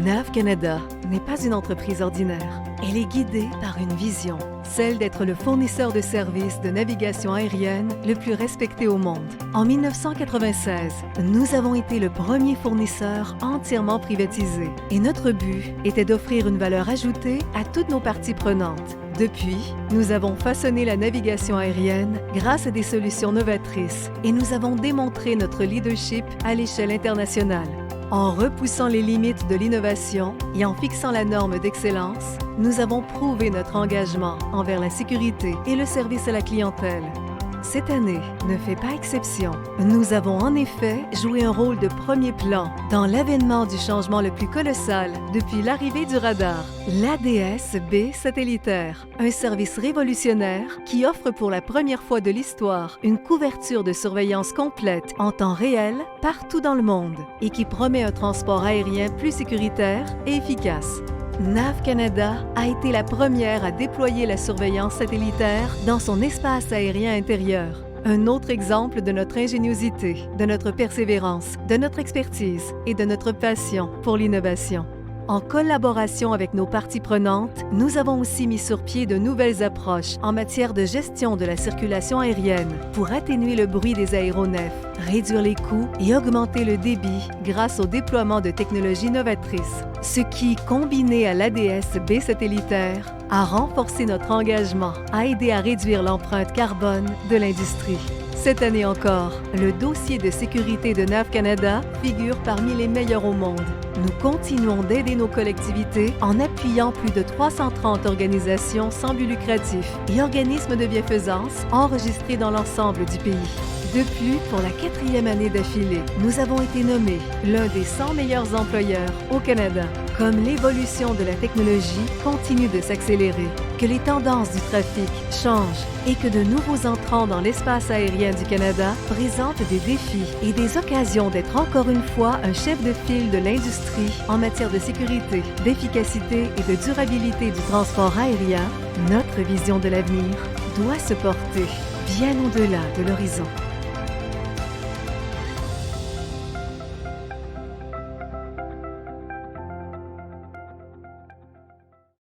NAV Canada n'est pas une entreprise ordinaire. Elle est guidée par une vision, celle d'être le fournisseur de services de navigation aérienne le plus respecté au monde. En 1996, nous avons été le premier fournisseur entièrement privatisé et notre but était d'offrir une valeur ajoutée à toutes nos parties prenantes. Depuis, nous avons façonné la navigation aérienne grâce à des solutions novatrices et nous avons démontré notre leadership à l'échelle internationale. En repoussant les limites de l'innovation et en fixant la norme d'excellence, nous avons prouvé notre engagement envers la sécurité et le service à la clientèle. Cette année ne fait pas exception. Nous avons en effet joué un rôle de premier plan dans l'avènement du changement le plus colossal depuis l'arrivée du radar, l'ADS-B satellitaire, un service révolutionnaire qui offre pour la première fois de l'histoire une couverture de surveillance complète en temps réel partout dans le monde et qui promet un transport aérien plus sécuritaire et efficace. NAV Canada a été la première à déployer la surveillance satellitaire dans son espace aérien intérieur. Un autre exemple de notre ingéniosité, de notre persévérance, de notre expertise et de notre passion pour l'innovation. En collaboration avec nos parties prenantes, nous avons aussi mis sur pied de nouvelles approches en matière de gestion de la circulation aérienne pour atténuer le bruit des aéronefs, réduire les coûts et augmenter le débit grâce au déploiement de technologies novatrices, ce qui, combiné à l'ADS-B satellitaire, a renforcé notre engagement à aider à réduire l'empreinte carbone de l'industrie. Cette année encore, le dossier de sécurité de NAV Canada figure parmi les meilleurs au monde. Nous continuons d'aider nos collectivités en appuyant plus de 330 organisations sans but lucratif et organismes de bienfaisance enregistrés dans l'ensemble du pays. De plus, pour la 4e année d'affilée, nous avons été nommés l'un des 100 meilleurs employeurs au Canada. Comme l'évolution de la technologie continue de s'accélérer, que les tendances du trafic changent et que de nouveaux entrants dans l'espace aérien du Canada présentent des défis et des occasions d'être encore une fois un chef de file de l'industrie en matière de sécurité, d'efficacité et de durabilité du transport aérien, notre vision de l'avenir doit se porter bien au-delà de l'horizon.